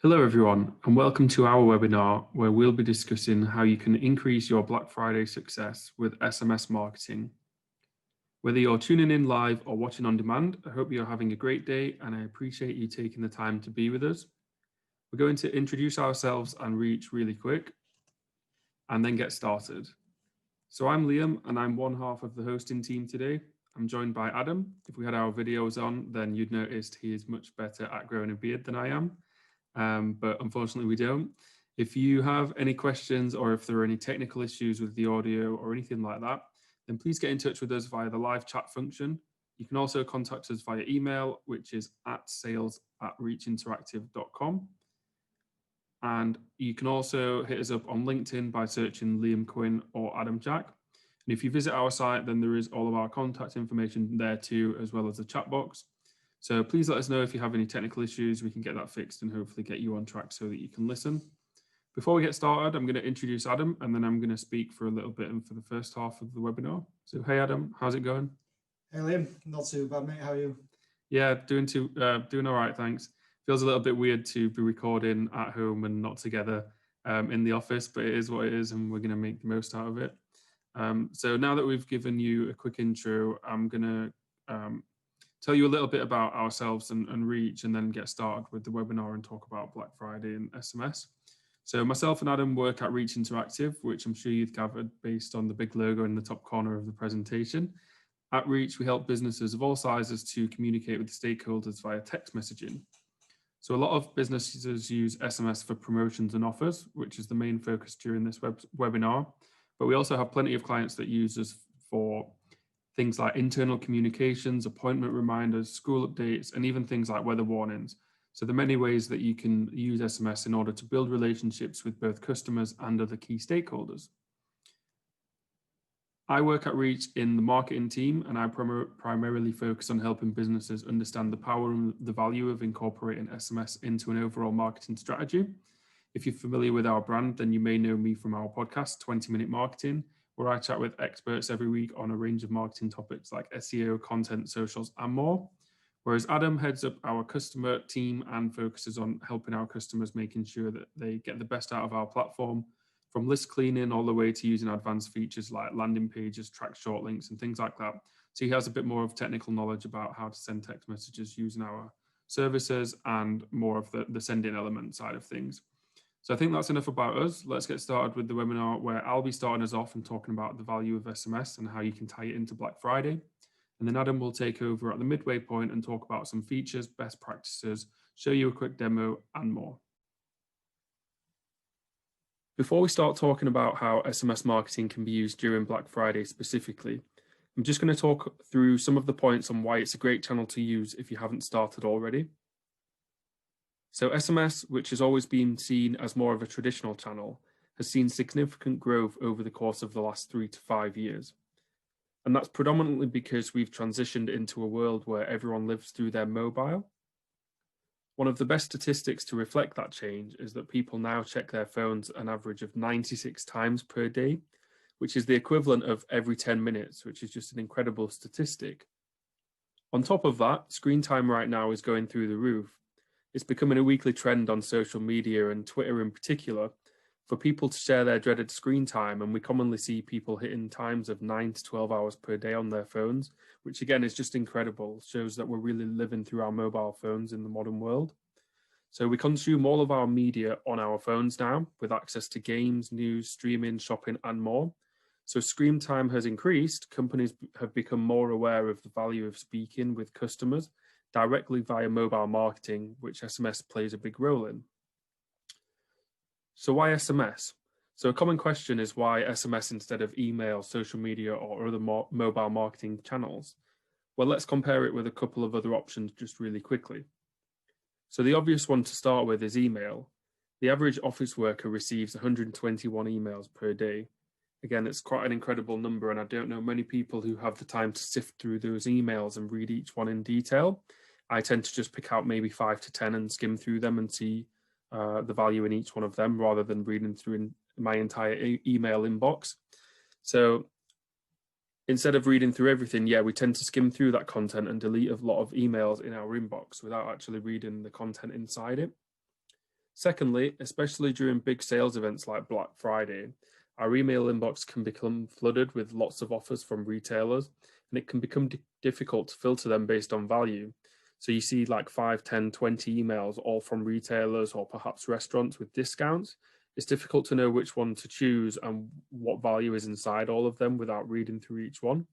Hello everyone, and welcome to our webinar where we'll be discussing how you can increase your Black Friday success with SMS marketing. Whether you're tuning in live or watching on demand, I hope you're having a great day and I appreciate you taking the time to be with us. We're going to introduce ourselves and reach really quick and then get started. So I'm Liam and I'm one half of the hosting team today. I'm joined by Adam. If we had our videos on, then you'd noticed he is much better at growing a beard than I am. But unfortunately we don't. If you have any questions or if there are any technical issues with the audio or anything like that, then please get in touch with us via the live chat function. You can also contact us via email, which is at sales@reachinteractive.com. And you can also hit us up on LinkedIn by searching Liam Quinn or Adam Jack. And if you visit our site, then there is all of our contact information there too, as well as the chat box. So please let us know if you have any technical issues. We can get that fixed and hopefully get you on track so that you can listen. Before we get started, I'm going to introduce Adam and then I'm going to speak for a little bit and for the first half of the webinar. So hey Adam, how's it going? Hey Liam, not too bad mate, how are you? Yeah, doing all right, thanks. Feels a little bit weird to be recording at home and not together in the office, but it is what it is and we're going to make the most out of it. So now that we've given you a quick intro, I'm going to tell you a little bit about ourselves and Reach, and then get started with the webinar and talk about Black Friday and SMS. So myself and Adam work at Reach Interactive, which I'm sure you've gathered based on the big logo in the top corner of the presentation. At Reach, we help businesses of all sizes to communicate with the stakeholders via text messaging. So a lot of businesses use SMS for promotions and offers, which is the main focus during this webinar. But we also have plenty of clients that use us for things like internal communications, appointment reminders, school updates, and even things like weather warnings. So there are many ways that you can use SMS in order to build relationships with both customers and other key stakeholders. I work at Reach in the marketing team, and I primarily focus on helping businesses understand the power and the value of incorporating SMS into an overall marketing strategy. If you're familiar with our brand, then you may know me from our podcast, 20-Minute Marketing, where I chat with experts every week on a range of marketing topics like SEO, content, socials, and more. Whereas Adam heads up our customer team and focuses on helping our customers, making sure that they get the best out of our platform, from list cleaning all the way to using advanced features like landing pages, track short links, and things like that. So he has a bit more of technical knowledge about how to send text messages using our services and more of the sending element side of things. So I think that's enough about us. Let's get started with the webinar where I'll be starting us off and talking about the value of SMS and how you can tie it into Black Friday. And then Adam will take over at the midway point and talk about some features, best practices, show you a quick demo and more. Before we start talking about how SMS marketing can be used during Black Friday specifically, I'm just going to talk through some of the points on why it's a great channel to use if you haven't started already. So SMS, which has always been seen as more of a traditional channel, has seen significant growth over the course of the last 3 to 5 years. And that's predominantly because we've transitioned into a world where everyone lives through their mobile. One of the best statistics to reflect that change is that people now check their phones an average of 96 times per day, which is the equivalent of every 10 minutes, which is just an incredible statistic. On top of that, screen time right now is going through the roof. It's becoming a weekly trend on social media and Twitter in particular for people to share their dreaded screen time, and we commonly see people hitting times of 9 to 12 hours per day on their phones, which again is just incredible. It shows that we're really living through our mobile phones in the modern world. So we consume all of our media on our phones now with access to games, news, streaming, shopping, and more. So screen time has increased. Companies have become more aware of the value of speaking with customers directly via mobile marketing, which SMS plays a big role in. So why SMS? So a common question is why SMS instead of email, social media, or other mobile marketing channels? Well, let's compare it with a couple of other options just really quickly. So the obvious one to start with is email. The average office worker receives 121 emails per day. Again, it's quite an incredible number, and I don't know many people who have the time to sift through those emails and read each one in detail. I tend to just pick out maybe 5 to 10 and skim through them and see the value in each one of them rather than reading through my entire email inbox. So instead of reading through everything, we tend to skim through that content and delete a lot of emails in our inbox without actually reading the content inside it. Secondly, especially during big sales events like Black Friday, our email inbox can become flooded with lots of offers from retailers, and it can become difficult to filter them based on value. So you see like 5, 10, 20 emails all from retailers or perhaps restaurants with discounts. It's difficult to know which one to choose and what value is inside all of them without reading through each one.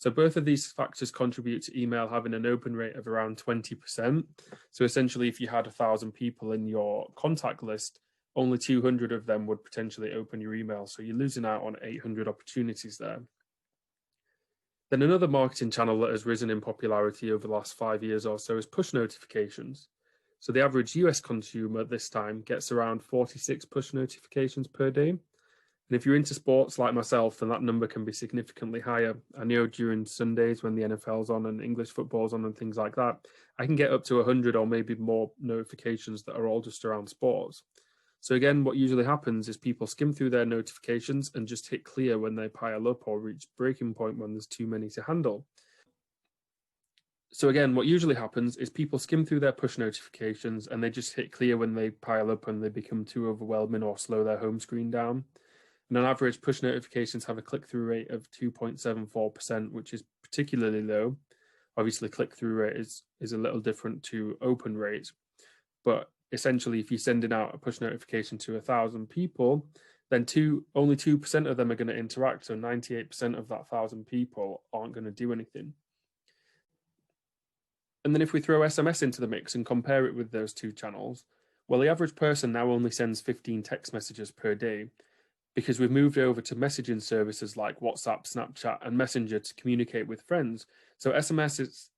So both of these factors contribute to email having an open rate of around 20%. So essentially, if you had 1,000 people in your contact list, only 200 of them would potentially open your email. So you're losing out on 800 opportunities there. Then another marketing channel that has risen in popularity over the last 5 years or so is push notifications. So the average US consumer this time gets around 46 push notifications per day. And if you're into sports like myself, then that number can be significantly higher. I know during Sundays when the NFL's on and English football's on and things like that, I can get up to 100 or maybe more notifications that are all just around sports. So again, what usually happens is people skim through their notifications and just hit clear when they pile up or reach breaking point when there's too many to handle. So again, what usually happens is people skim through their push notifications and they just hit clear when they pile up and they become too overwhelming or slow their home screen down. And on average, push notifications have a click-through rate of 2.74%, which is particularly low. Obviously, click-through rate is a little different to open rates. But essentially, if you're sending out a push notification to 1,000 people, then only 2% of them are going to interact. So 98% of that 1,000 people aren't going to do anything. And then if we throw SMS into the mix and compare it with those two channels, well, the average person now only sends 15 text messages per day, because we've moved over to messaging services like WhatsApp, Snapchat, and Messenger to communicate with friends. So SMS is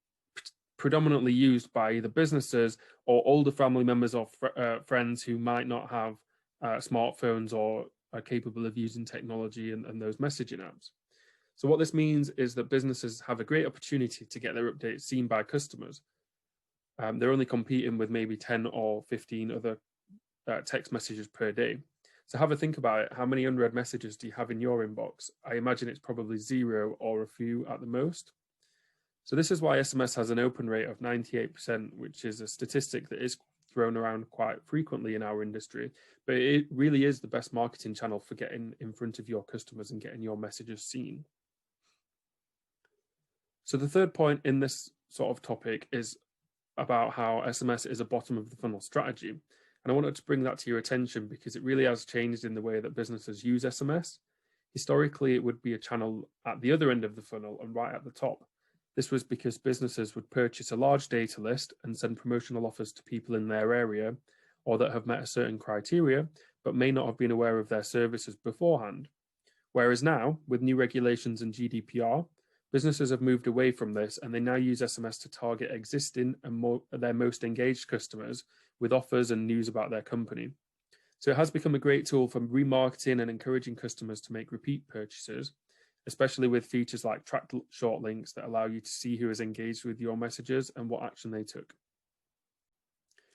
predominantly used by either businesses or older family members or friends who might not have smartphones or are capable of using technology and those messaging apps. So what this means is that businesses have a great opportunity to get their updates seen by customers. They're only competing with maybe 10 or 15 other text messages per day. So have a think about it. How many unread messages do you have in your inbox? I imagine it's probably 0 or a few at the most. So this is why SMS has an open rate of 98%, which is a statistic that is thrown around quite frequently in our industry, but it really is the best marketing channel for getting in front of your customers and getting your messages seen. So the third point in this sort of topic is about how SMS is a bottom of the funnel strategy. And I wanted to bring that to your attention because it really has changed in the way that businesses use SMS. Historically, it would be a channel at the other end of the funnel and right at the top. This was because businesses would purchase a large data list and send promotional offers to people in their area or that have met a certain criteria, but may not have been aware of their services beforehand. Whereas now, with new regulations and GDPR, businesses have moved away from this and they now use SMS to target existing and their most engaged customers with offers and news about their company. So it has become a great tool for remarketing and encouraging customers to make repeat purchases, especially with features like tracked short links that allow you to see who is engaged with your messages and what action they took.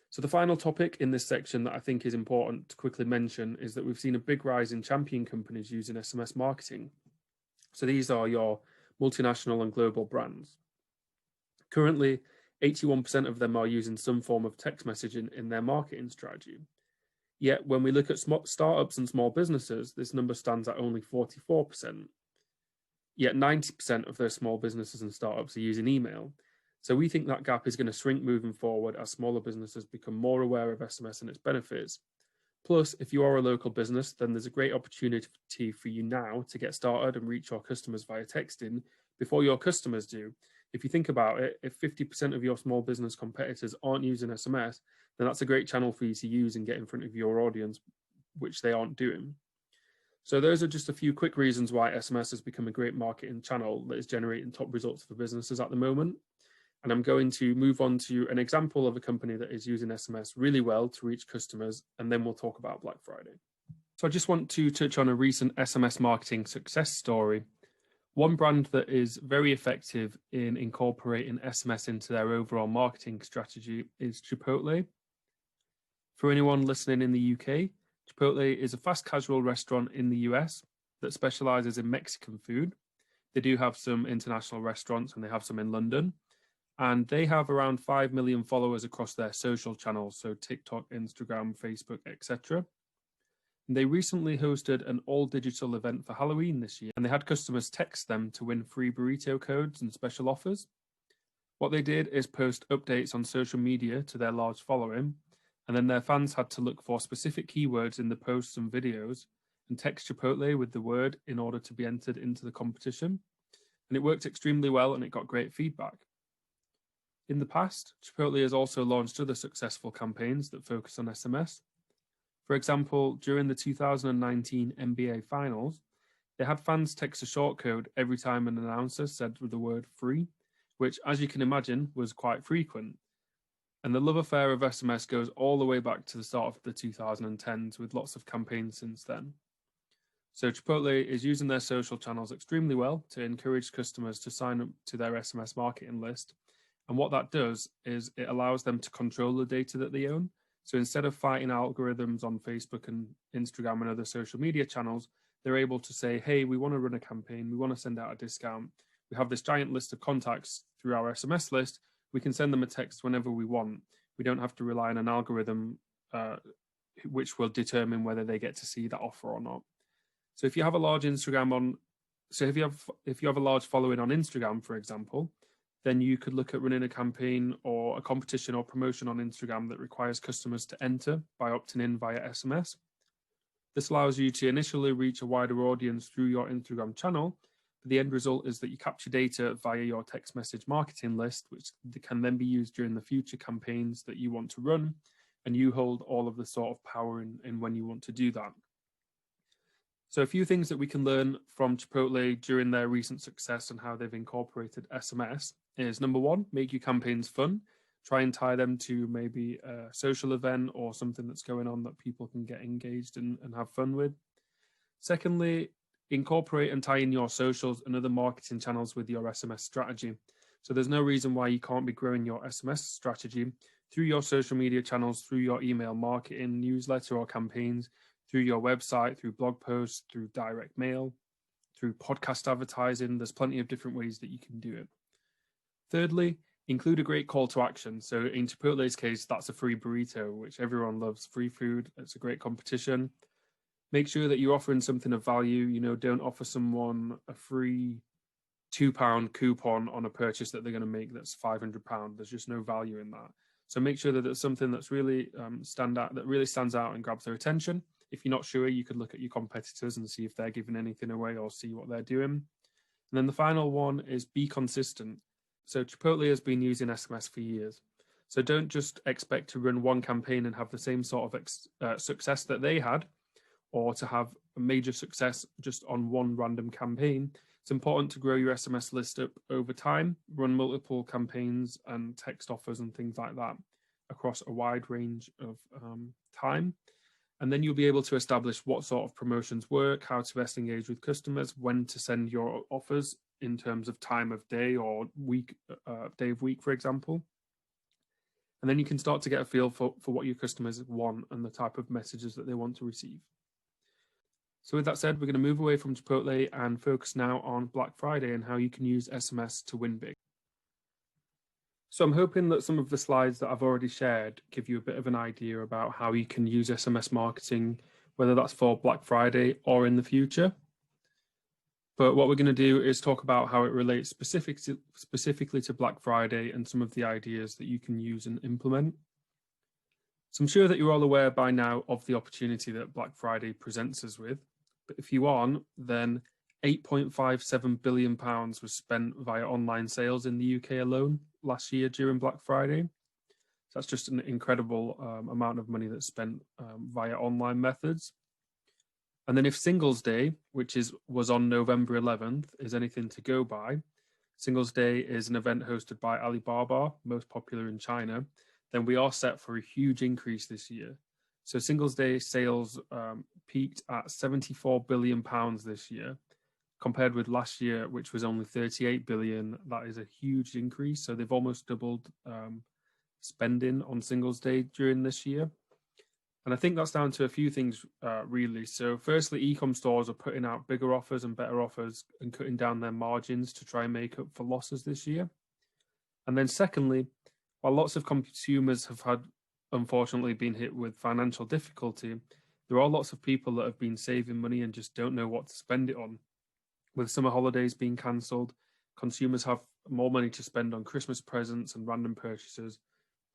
So the final topic in this section that I think is important to quickly mention is that we've seen a big rise in champion companies using SMS marketing. So these are your multinational and global brands. Currently, 81% of them are using some form of text messaging in their marketing strategy. Yet when we look at startups and small businesses, this number stands at only 44%. Yet 90% of those small businesses and startups are using email. So we think that gap is going to shrink moving forward as smaller businesses become more aware of SMS and its benefits. Plus, if you are a local business, then there's a great opportunity for you now to get started and reach your customers via texting before your customers do. If you think about it, if 50% of your small business competitors aren't using SMS, then that's a great channel for you to use and get in front of your audience, which they aren't doing. So those are just a few quick reasons why SMS has become a great marketing channel that is generating top results for businesses at the moment. And I'm going to move on to an example of a company that is using SMS really well to reach customers, and then we'll talk about Black Friday. So I just want to touch on a recent SMS marketing success story. One brand that is very effective in incorporating SMS into their overall marketing strategy is Chipotle. For anyone listening in the UK, Chipotle is a fast casual restaurant in the US that specializes in Mexican food. They do have some international restaurants and they have some in London. and they have around 5 million followers across their social channels, so TikTok, Instagram, Facebook, etc. They recently hosted an all-digital event for Halloween this year, and they had customers text them to win free burrito codes and special offers. What they did is post updates on social media to their large following, and then their fans had to look for specific keywords in the posts and videos and text Chipotle with the word in order to be entered into the competition. And it worked extremely well and it got great feedback. In the past, Chipotle has also launched other successful campaigns that focus on SMS. For example, during the 2019 NBA Finals, they had fans text a short code every time an announcer said the word free, which, as you can imagine, was quite frequent. And the love affair of SMS goes all the way back to the start of the 2010s, with lots of campaigns since then. So Chipotle is using their social channels extremely well to encourage customers to sign up to their SMS marketing list. And what that does is it allows them to control the data that they own. So instead of fighting algorithms on Facebook and Instagram and other social media channels, they're able to say, hey, we want to run a campaign, we want to send out a discount. We have this giant list of contacts through our SMS list. We can send them a text whenever we want. We don't have to rely on an algorithm which will determine whether they get to see that offer or not. So if you have a large if you have a large following on Instagram, for example, then you could look at running a campaign or a competition or promotion on Instagram that requires customers to enter by opting in via SMS. This allows you to initially reach a wider audience through your Instagram channel, but the end result is that you capture data via your text message marketing list, which can then be used during the future campaigns that you want to run, and you hold all of the sort of power in when you want to do that. So a few things that we can learn from Chipotle during their recent success and how they've incorporated SMS is, number one, make your campaigns fun. Try and tie them to maybe a social event or something that's going on that people can get engaged and have fun with. Secondly, incorporate and tie in your socials and other marketing channels with your SMS strategy. So there's no reason why you can't be growing your SMS strategy through your social media channels, through your email marketing, newsletter or campaigns, through your website, through blog posts, through direct mail, through podcast advertising. There's plenty of different ways that you can do it. Thirdly, include a great call to action. So in Chipotle's case, that's a free burrito, which everyone loves. Free food, it's a great competition. Make sure that you're offering something of value. Don't offer someone a free £2 coupon on a purchase that they're going to make that's £500. There's just no value in that. So make sure that it's something that's really stands out and grabs their attention. If you're not sure, you could look at your competitors and see if they're giving anything away or see what they're doing. And then the final one is be consistent. So Chipotle has been using SMS for years. So don't just expect to run one campaign and have the same sort of success that they had, or to have a major success just on one random campaign. It's important to grow your SMS list up over time, run multiple campaigns and text offers and things like that across a wide range of time. And then you'll be able to establish what sort of promotions work, how to best engage with customers, when to send your offers in terms of time of day or day of week, for example. And then you can start to get a feel for what your customers want and the type of messages that they want to receive. So with that said, we're going to move away from Chipotle and focus now on Black Friday and how you can use SMS to win big. So I'm hoping that some of the slides that I've already shared give you a bit of an idea about how you can use SMS marketing, whether that's for Black Friday or in the future. But what we're going to do is talk about how it relates specifically to Black Friday and some of the ideas that you can use and implement. So I'm sure that you're all aware by now of the opportunity that Black Friday presents us with. But if you aren't, then £8.57 billion was spent via online sales in the UK alone last year during Black Friday. So that's just an incredible amount of money that's spent via online methods. And then if Singles Day, which was on November 11th, is anything to go by, Singles Day is an event hosted by Alibaba, most popular in China, then we are set for a huge increase this year. So Singles Day sales peaked at £74 billion this year, compared with last year, which was only 38 billion. That is a huge increase. So they've almost doubled spending on Singles Day during this year. And I think that's down to a few things, really. So firstly, e-com stores are putting out bigger offers and better offers and cutting down their margins to try and make up for losses this year. And then secondly, while lots of consumers have unfortunately been hit with financial difficulty, there are lots of people that have been saving money and just don't know what to spend it on. With summer holidays being cancelled, consumers have more money to spend on Christmas presents and random purchases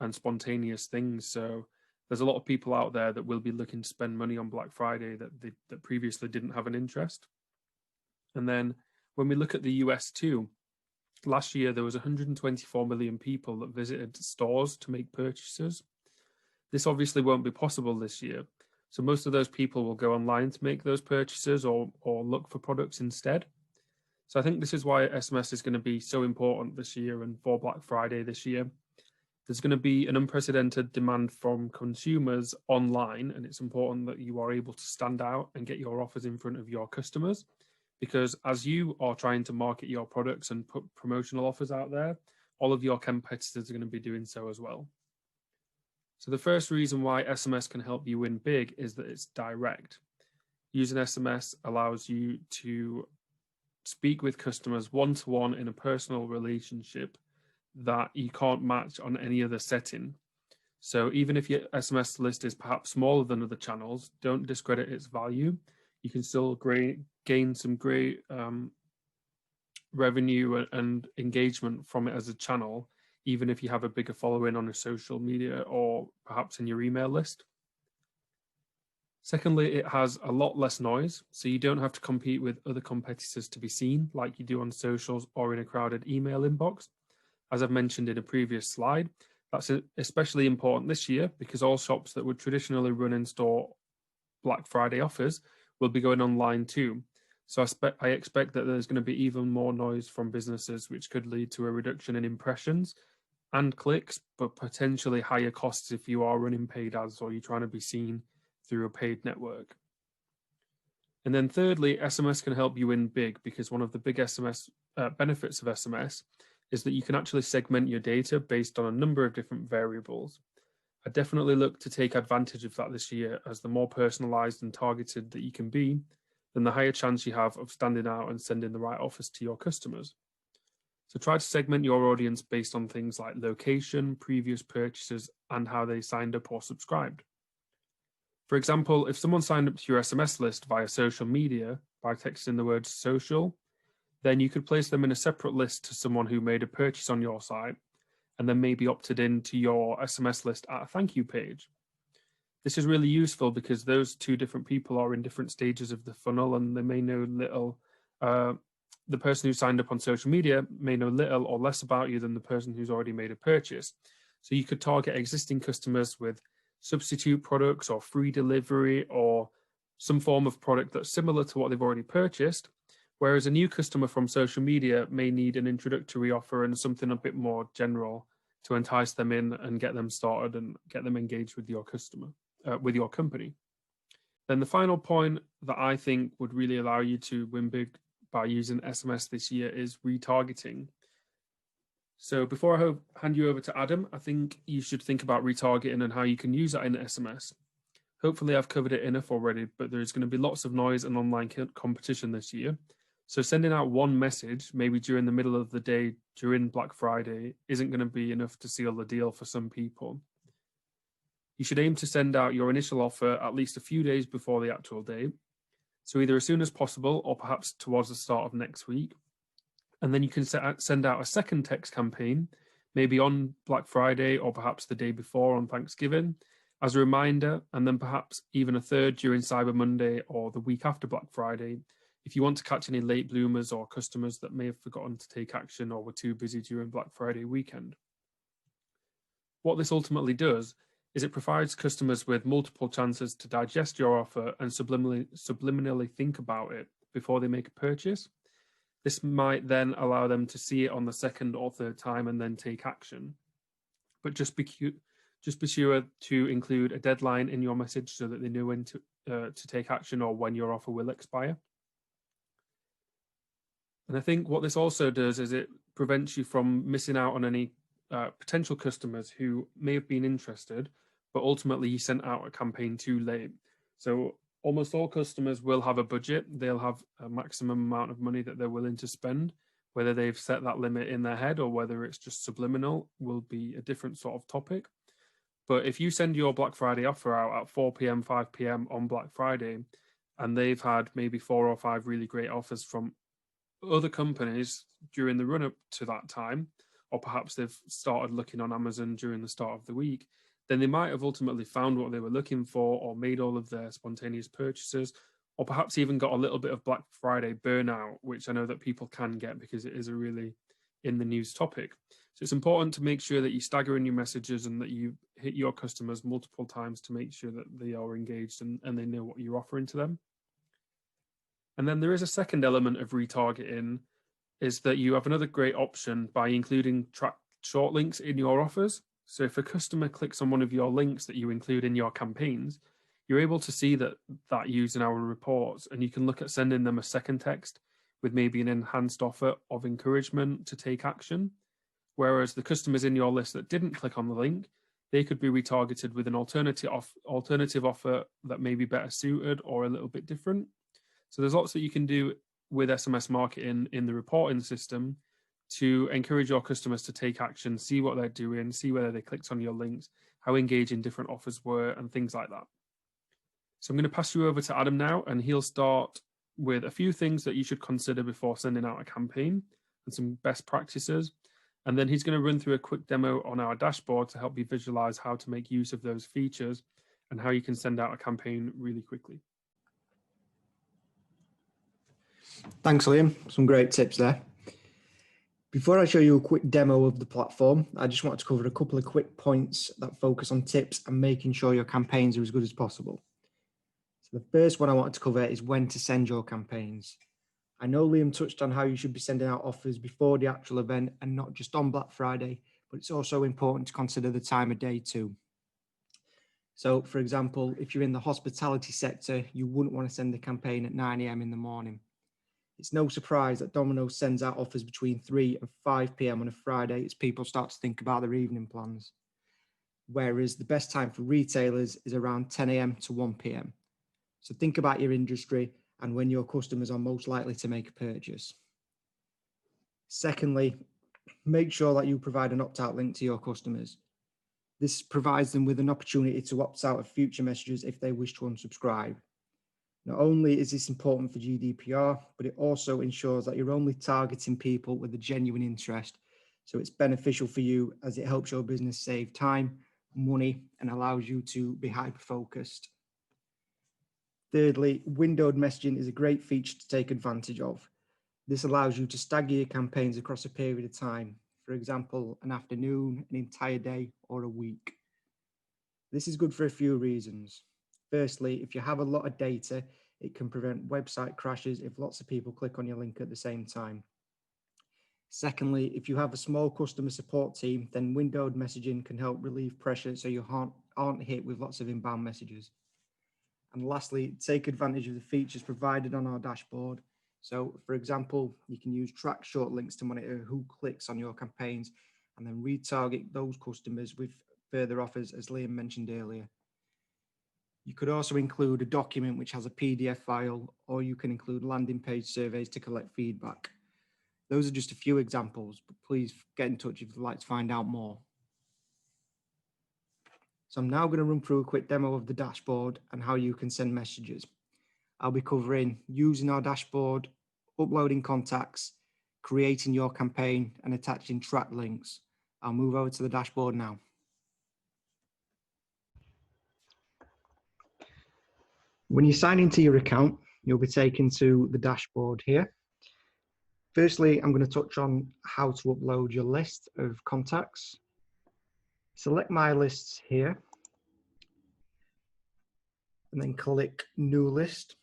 and spontaneous things. So there's a lot of people out there that will be looking to spend money on Black Friday that previously didn't have an interest. And then when we look at the US too, last year there was 124 million people that visited stores to make purchases. This obviously won't be possible this year. So most of those people will go online to make those purchases or look for products instead. So I think this is why SMS is going to be so important this year and for Black Friday this year. There's going to be an unprecedented demand from consumers online, and it's important that you are able to stand out and get your offers in front of your customers, because as you are trying to market your products and put promotional offers out there, all of your competitors are going to be doing so as well. So the first reason why SMS can help you win big is that it's direct. Using SMS allows you to speak with customers one-to-one in a personal relationship that you can't match on any other setting. So even if your SMS list is perhaps smaller than other channels, don't discredit its value. You can still gain some great revenue and engagement from it as a channel, even if you have a bigger following on a social media or perhaps in your email list. Secondly, it has a lot less noise, so you don't have to compete with other competitors to be seen like you do on socials or in a crowded email inbox. As I've mentioned in a previous slide, that's especially important this year because all shops that would traditionally run in-store Black Friday offers will be going online too. So I expect that there's going to be even more noise from businesses, which could lead to a reduction in impressions and clicks, but potentially higher costs if you are running paid ads or you're trying to be seen through a paid network. And then thirdly, SMS can help you win big because one of the big SMS benefits of SMS is that you can actually segment your data based on a number of different variables. I definitely look to take advantage of that this year, as the more personalized and targeted that you can be, then the higher chance you have of standing out and sending the right offers to your customers. So try to segment your audience based on things like location, previous purchases, and how they signed up or subscribed. For example, if someone signed up to your SMS list via social media by texting the word social, then you could place them in a separate list to someone who made a purchase on your site and then maybe opted in to your SMS list at a thank you page. This is really useful because those two different people are in different stages of the funnel and they may know little. The person who signed up on social media may know little or less about you than the person who's already made a purchase. So you could target existing customers with substitute products or free delivery or some form of product that's similar to what they've already purchased, whereas a new customer from social media may need an introductory offer and something a bit more general to entice them in and get them started and get them engaged with your with your company. Then the final point that I think would really allow you to win big by using SMS this year is retargeting. So before I hand you over to Adam, I think you should think about retargeting and how you can use that in SMS. Hopefully I've covered it enough already, but there's going to be lots of noise and online competition this year. So sending out one message, maybe during the middle of the day during Black Friday, isn't going to be enough to seal the deal for some people. You should aim to send out your initial offer at least a few days before the actual date. So either as soon as possible or perhaps towards the start of next week. And then you can send out a second text campaign, maybe on Black Friday or perhaps the day before on Thanksgiving, as a reminder, and then perhaps even a third during Cyber Monday or the week after Black Friday, if you want to catch any late bloomers or customers that may have forgotten to take action or were too busy during Black Friday weekend. What this ultimately does is it provides customers with multiple chances to digest your offer and subliminally think about it before they make a purchase. This might then allow them to see it on the second or third time and then take action. But just be sure to include a deadline in your message so that they know when to take action or when your offer will expire. And I think what this also does is it prevents you from missing out on any potential customers who may have been interested, but ultimately you sent out a campaign too late. So almost all customers will have a budget. They'll have a maximum amount of money that they're willing to spend. Whether they've set that limit in their head or whether it's just subliminal will be a different sort of topic. But if you send your Black Friday offer out at 4 p.m., 5 p.m. on Black Friday, and they've had maybe 4 or 5 really great offers from other companies during the run up to that time, or perhaps they've started looking on Amazon during the start of the week, then they might have ultimately found what they were looking for or made all of their spontaneous purchases, or perhaps even got a little bit of Black Friday burnout, which I know that people can get because it is a really in the news topic. So it's important to make sure that you stagger in your messages and that you hit your customers multiple times to make sure that they are engaged and they know what you're offering to them. And then there is a second element of retargeting, is that you have another great option by including track short links in your offers. So if a customer clicks on one of your links that you include in your campaigns, you're able to see that used in our reports, and you can look at sending them a second text with maybe an enhanced offer of encouragement to take action. Whereas the customers in your list that didn't click on the link, they could be retargeted with an alternative offer that may be better suited or a little bit different. So there's lots that you can do with SMS marketing in the reporting system to encourage your customers to take action, see what they're doing, see whether they clicked on your links, how engaging different offers were, and things like that. So I'm going to pass you over to Adam now, and he'll start with a few things that you should consider before sending out a campaign and some best practices. And then he's going to run through a quick demo on our dashboard to help you visualize how to make use of those features and how you can send out a campaign really quickly. Thanks, Liam. Some great tips there. Before I show you a quick demo of the platform, I just want to cover a couple of quick points that focus on tips and making sure your campaigns are as good as possible. So the first one I want to cover is when to send your campaigns. I know Liam touched on how you should be sending out offers before the actual event and not just on Black Friday, but it's also important to consider the time of day too. So for example, if you're in the hospitality sector, you wouldn't want to send the campaign at 9 a.m. in the morning. It's no surprise that Domino's sends out offers between 3 and 5 p.m. on a Friday as people start to think about their evening plans. Whereas the best time for retailers is around 10 a.m. to 1 p.m. So think about your industry and when your customers are most likely to make a purchase. Secondly, make sure that you provide an opt-out link to your customers. This provides them with an opportunity to opt out of future messages if they wish to unsubscribe. Not only is this important for GDPR, but it also ensures that you're only targeting people with a genuine interest. So it's beneficial for you as it helps your business save time, money, and allows you to be hyper-focused. Thirdly, windowed messaging is a great feature to take advantage of. This allows you to stagger your campaigns across a period of time. For example, an afternoon, an entire day, or a week. This is good for a few reasons. Firstly, if you have a lot of data, it can prevent website crashes if lots of people click on your link at the same time. Secondly, if you have a small customer support team, then windowed messaging can help relieve pressure so you aren't hit with lots of inbound messages. And lastly, take advantage of the features provided on our dashboard. So for example, you can use track short links to monitor who clicks on your campaigns and then retarget those customers with further offers, as Liam mentioned earlier. You could also include a document which has a PDF file, or you can include landing page surveys to collect feedback. Those are just a few examples, but please get in touch if you'd like to find out more. So I'm now going to run through a quick demo of the dashboard and how you can send messages. I'll be covering using our dashboard, uploading contacts, creating your campaign, and attaching track links. I'll move over to the dashboard now. When you sign into your account, you'll be taken to the dashboard here. Firstly, I'm going to touch on how to upload your list of contacts. Select My Lists here, and then click New List.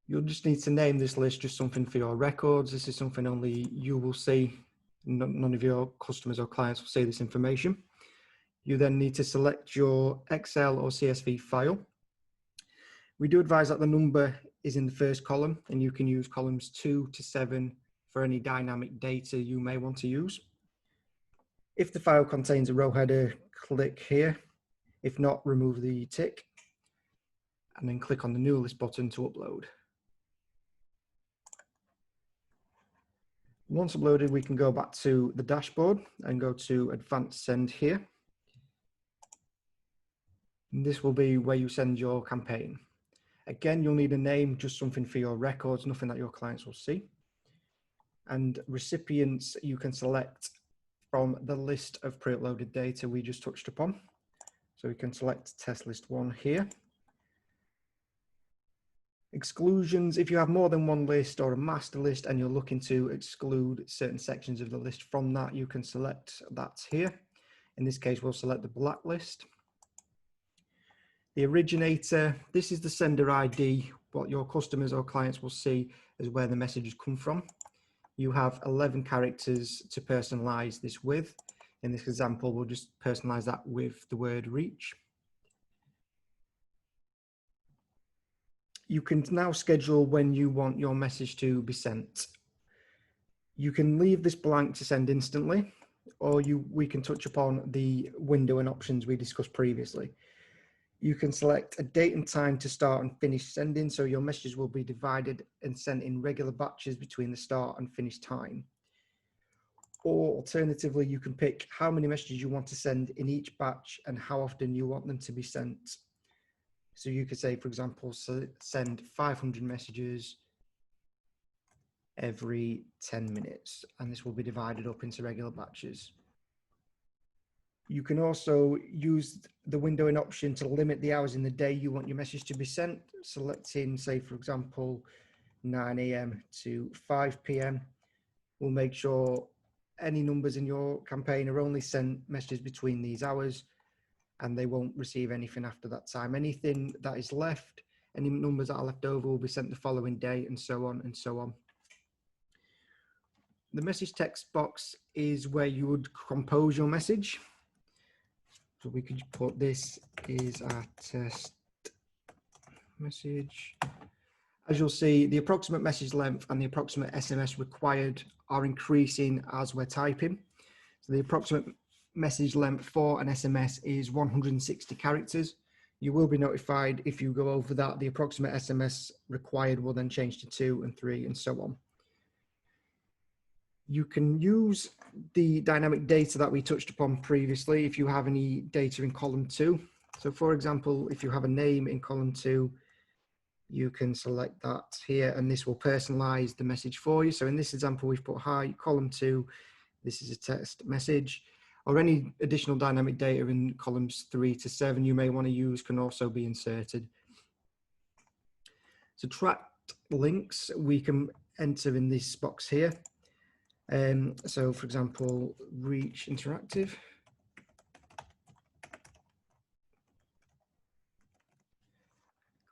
You'll just need to name this list just something for your records. This is something only you will see. None of your customers or clients will see this information. You then need to select your Excel or CSV file. We do advise that the number is in the first column, and you can use columns 2 to 7 for any dynamic data you may want to use. If the file contains a row header, click here. If not, remove the tick, and then click on the New List button to upload. Once uploaded, we can go back to the dashboard and go to Advanced Send here. And this will be where you send your campaign. Again, you'll need a name, just something for your records, nothing that your clients will see. And recipients you can select from the list of pre-uploaded data we just touched upon. So we can select test list 1 here. Exclusions, if you have more than one list or a master list and you're looking to exclude certain sections of the list from that, you can select that here. In this case, we'll select the blacklist. The originator, this is the sender ID, what your customers or clients will see as where the messages come from. You have 11 characters to personalize this with. In this example, we'll just personalize that with the word reach. You can now schedule when you want your message to be sent. You can leave this blank to send instantly, or we can touch upon the window and options we discussed previously. You can select a date and time to start and finish sending, so your messages will be divided and sent in regular batches between the start and finish time. Or alternatively, you can pick how many messages you want to send in each batch and how often you want them to be sent. So you could say, for example, send 500 messages every 10 minutes, and this will be divided up into regular batches. You can also use the windowing option to limit the hours in the day you want your message to be sent, selecting, say, for example, 9 AM to 5 PM. We'll make sure any numbers in your campaign are only sent messages between these hours, and they won't receive anything after that time. Anything that is left, any numbers that are left over will be sent the following day, and so on and so on. The message text box is where you would compose your message. So we could put this is our test message. As you'll see, the approximate message length and the approximate SMS required are increasing as we're typing. So the approximate message length for an SMS is 160 characters. You will be notified if you go over that. The approximate SMS required will then change to 2 and 3 and so on. You can use the dynamic data that we touched upon previously if you have any data in column 2. So for example, if you have a name in column 2, you can select that here and this will personalize the message for you. So in this example, we've put hi, column 2, this is a text message, or any additional dynamic data in columns 3 to 7 you may want to use can also be inserted. So tracked links we can enter in this box here. So for example, Reach Interactive.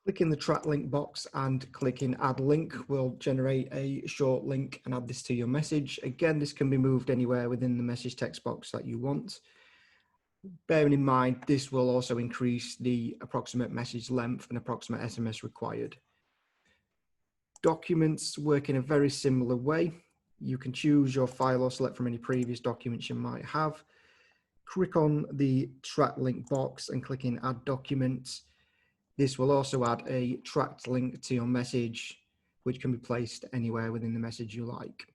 Clicking the track link box and clicking add link will generate a short link and add this to your message. Again, this can be moved anywhere within the message text box that you want. Bearing in mind, this will also increase the approximate message length and approximate SMS required. Documents work in a very similar way. You can choose your file or select from any previous documents you might have. Click on the track link box and click in add documents. This will also add a tracked link to your message, which can be placed anywhere within the message you like.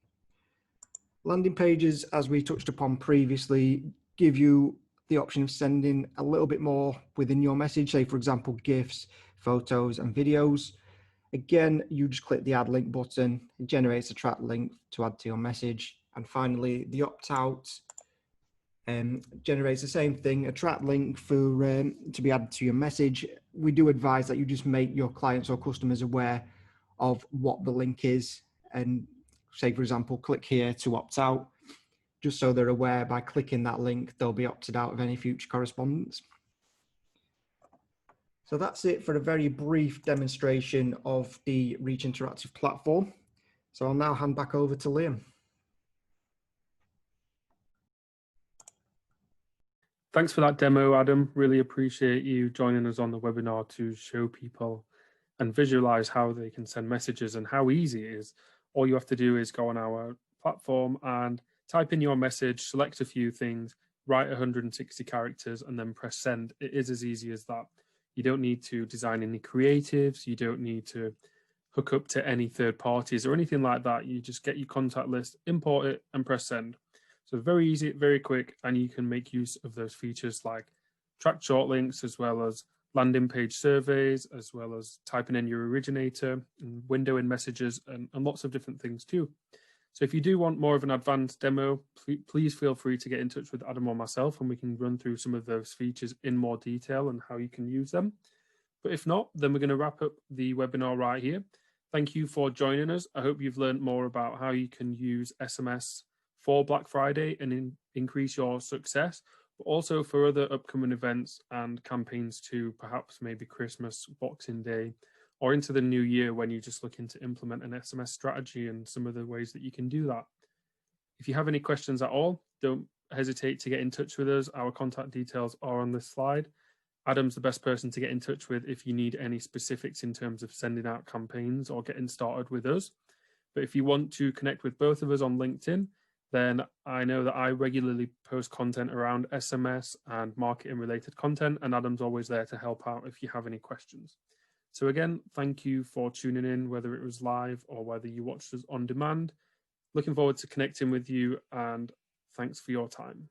Landing pages, as we touched upon previously, give you the option of sending a little bit more within your message, say for example, GIFs, photos and videos. Again, you just click the add link button, it generates a track link to add to your message. And finally, the opt-out generates the same thing, a track link for to be added to your message. We do advise that you just make your clients or customers aware of what the link is, and say for example, click here to opt out, just so they're aware by clicking that link they'll be opted out of any future correspondence. So that's it for a very brief demonstration of the Reach Interactive platform. So I'll now hand back over to Liam. Thanks for that demo, Adam. Really appreciate you joining us on the webinar to show people and visualize how they can send messages and how easy it is. All you have to do is go on our platform and type in your message, select a few things, write 160 characters, and then press send. It is as easy as that. You don't need to design any creatives. You don't need to hook up to any third parties or anything like that. You just get your contact list, import it, and press send. So very easy, very quick, and you can make use of those features like track short links, as well as landing page surveys, as well as typing in your originator and windowing messages, and lots of different things too. So if you do want more of an advanced demo, please feel free to get in touch with Adam or myself, and we can run through some of those features in more detail and how you can use them. But if not, then we're going to wrap up the webinar right here. Thank you for joining us. I hope you've learned more about how you can use SMS for Black Friday and increase your success, but also for other upcoming events and campaigns too, perhaps maybe Christmas, Boxing Day, or into the new year when you're just looking to implement an SMS strategy and some of the ways that you can do that. If you have any questions at all, don't hesitate to get in touch with us. Our contact details are on this slide. Adam's the best person to get in touch with if you need any specifics in terms of sending out campaigns or getting started with us. But if you want to connect with both of us on LinkedIn, then I know that I regularly post content around SMS and marketing related content, and Adam's always there to help out if you have any questions. So again, thank you for tuning in, whether it was live or whether you watched us on demand. Looking forward to connecting with you, and thanks for your time.